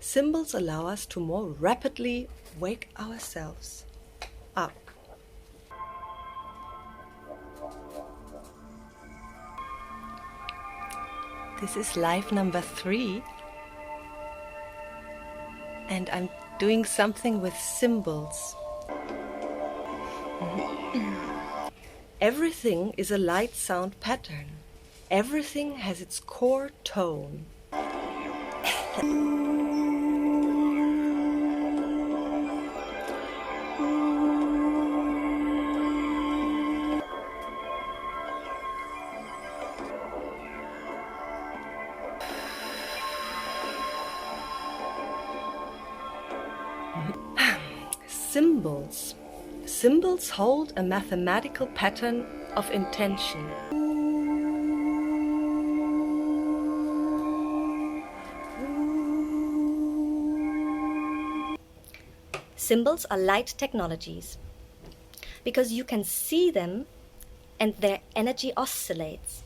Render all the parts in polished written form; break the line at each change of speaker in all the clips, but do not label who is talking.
Symbols allow us to more rapidly wake ourselves up. This is life number 3, and I'm doing something with symbols. Everything is a light sound pattern. Everything has its core tone. Symbols. Symbols hold a mathematical pattern of intention.
Symbols are light technologies because you can see them and their energy oscillates.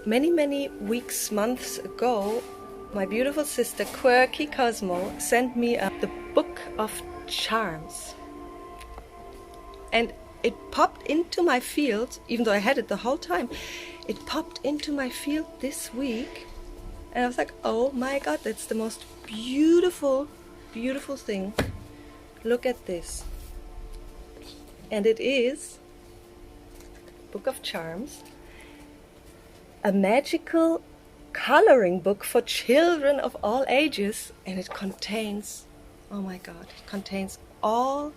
Many weeks, months ago, my beautiful sister Quirky Cosmo sent me the Book of Charms. And it popped into my field, even though I had it the whole time, it popped into my field this week. And I was like, oh my God, that's the most beautiful thing. Look at this. And it is Book of Charms, a magical coloring book for children of all ages, and it contains, oh my God, it contains all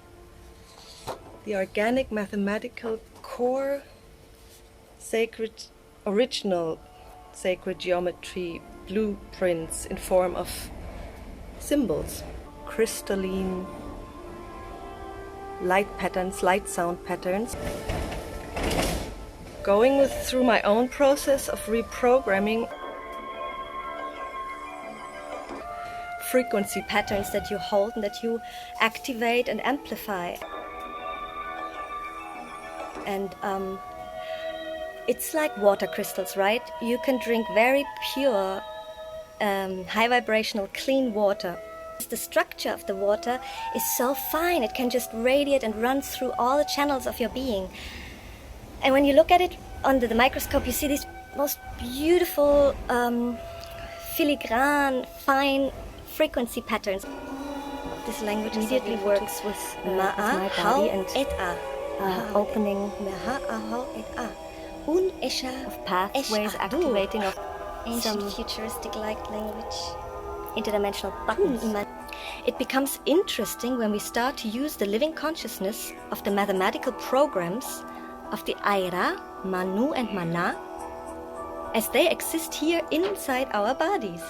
the organic mathematical core original sacred geometry blueprints in form of symbols, crystalline light patterns, light sound patterns. Going through my own process of reprogramming
Frequency patterns that you hold and that you activate and amplify. And it's like water crystals, right? You can drink very pure, high vibrational, clean water. The structure of the water is so fine, it can just radiate and run through all the channels of your being. And when you look at it under the microscope, you see these most beautiful, filigrane, fine frequency patterns. This language immediately works with Ma'a, Hau, and Et'a, opening of pathways, activating of ancient futuristic light language, interdimensional buttons. It becomes interesting when we start to use the living consciousness of the mathematical programs of the Aira, Manu and Mana as they exist here inside our bodies.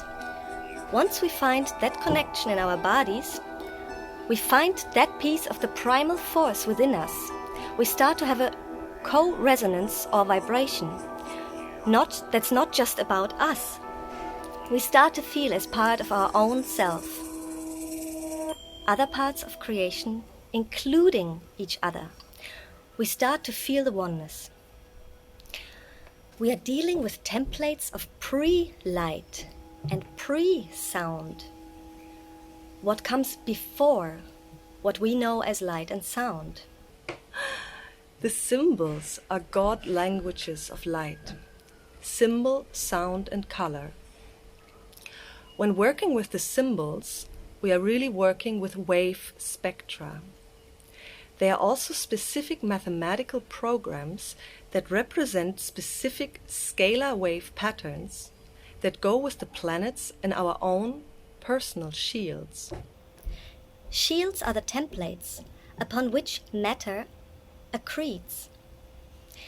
Once we find that connection in our bodies, we find that piece of the primal force within us. We start to have a co-resonance or vibration. That's not just about us. We start to feel as part of our own self. Other parts of creation, including each other. We start to feel the oneness. We are dealing with templates of pre-light and pre-sound. What comes before what we know as light and sound.
The symbols are God languages of light. Symbol, sound, and color. When working with the symbols, we are really working with wave spectra. They are also specific mathematical programs that represent specific scalar wave patterns that go with the planets and our own personal shields.
Shields are the templates upon which matter accretes.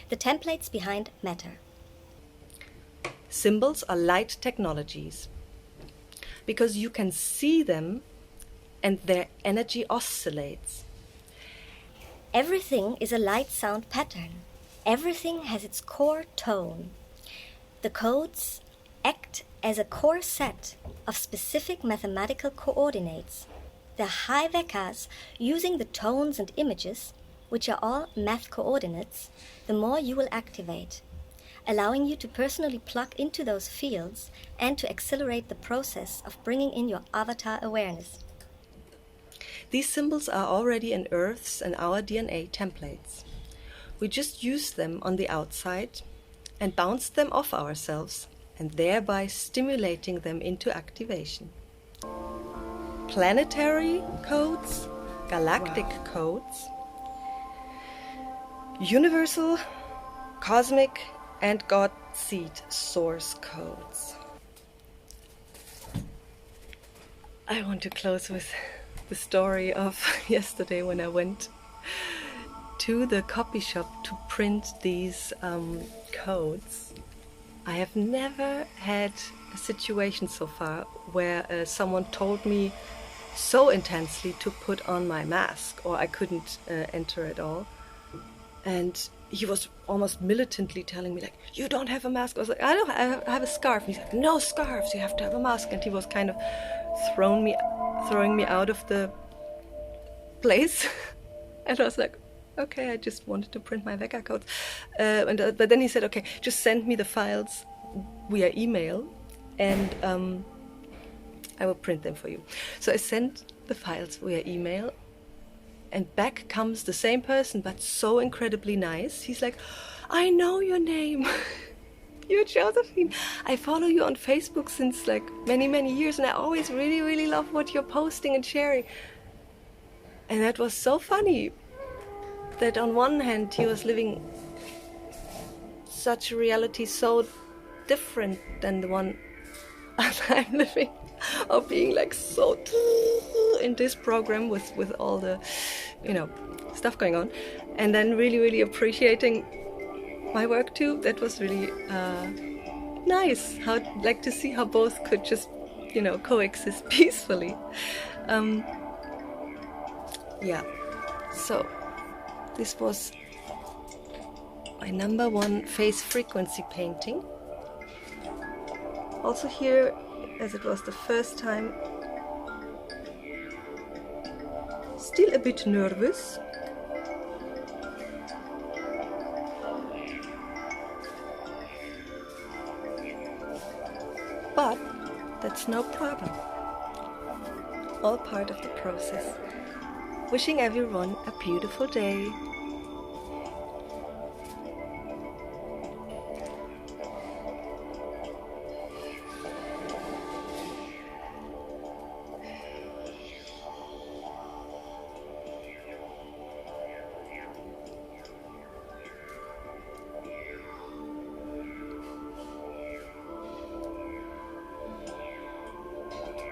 The templates behind matter.
Symbols are light technologies because you can see them and their energy oscillates.
Everything is a light sound pattern. Everything has its core tone. The codes act as a core set of specific mathematical coordinates. The high vectors, using the tones and images, which are all math coordinates, the more you will activate, allowing you to personally plug into those fields and to accelerate the process of bringing in your avatar awareness.
These symbols are already in Earth's and our DNA templates. We just use them on the outside and bounce them off ourselves, and thereby stimulating them into activation. Planetary codes, galactic codes, universal, cosmic, and God seed source codes. I want to close with the story of yesterday when I went to the copy shop to print these codes. I have never had a situation so far where someone told me so intensely to put on my mask, or I couldn't enter at all. And he was almost militantly telling me, like, you don't have a mask. I was like, I have a scarf. And he's like, no scarves, you have to have a mask. And he was kind of throwing me out of the place. And I was like, okay, I just wanted to print my Vega codes. But then he said, okay, just send me the files via email, and I will print them for you. So I sent the files via email, and back comes the same person, but so incredibly nice. He's like, I know your name. You're Josephine. I follow you on Facebook since like many, many years, and I always really, really love what you're posting and sharing. And that was so funny, that on one hand he was living such a reality so different than the one I'm living, of being like so in this program with all the, stuff going on, and then really, really appreciating my work too. That was really nice. How like to see how both could just coexist peacefully. So this was my number one phase frequency painting. Also here, as it was the first time, still a bit nervous. But that's no problem. All part of the process. Wishing everyone a beautiful day.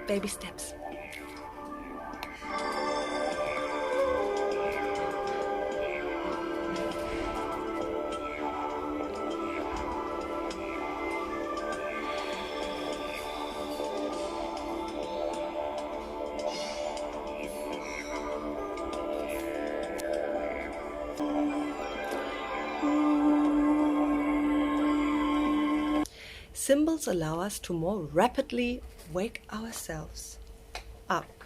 Baby steps. Symbols allow us to more rapidly wake ourselves up.